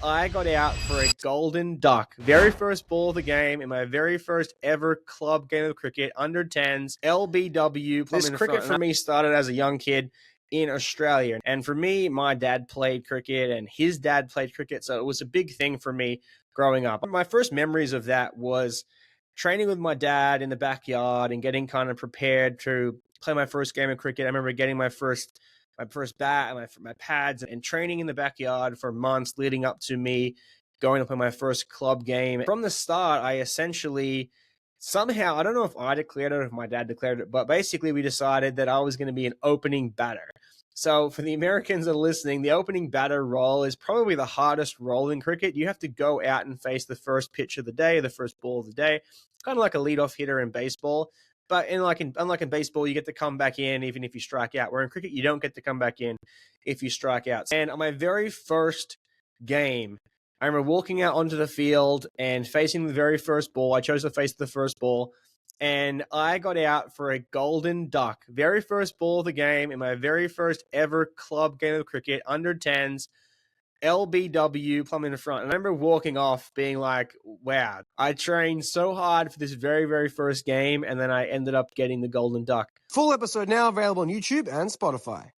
I got out for a golden duck. Very first ball of the game in my very first ever club game of cricket, under 10s, LBW. This cricket for me started as a young kid in Australia. And for me, my dad played cricket and his dad played cricket. So it was a big thing for me growing up. My first memories of that was training with my dad in the backyard and getting kind of prepared to play my first game of cricket. I remember getting my first bat and my pads and training in the backyard for months leading up to me going to play my first club game. From the start, I essentially somehow, I don't know if I declared it or if my dad declared it, but basically we decided that I was going to be an opening batter. So for the Americans that are listening, the opening batter role is probably the hardest role in cricket. You have to go out and face the first pitch of the day, the first ball of the day, kind of like a leadoff hitter in baseball. But unlike in baseball, you get to come back in even if you strike out. Where in cricket, you don't get to come back in if you strike out. And on my very first game, I remember walking out onto the field and facing the very first ball. I chose to face the first ball. And I got out for a golden duck. Very first ball of the game in my very first ever club game of cricket, under 10s, LBW, plumb in the front. And I remember walking off being like, wow, I trained so hard for this very, very first game, and then I ended up getting the golden duck. Full episode now available on YouTube and Spotify.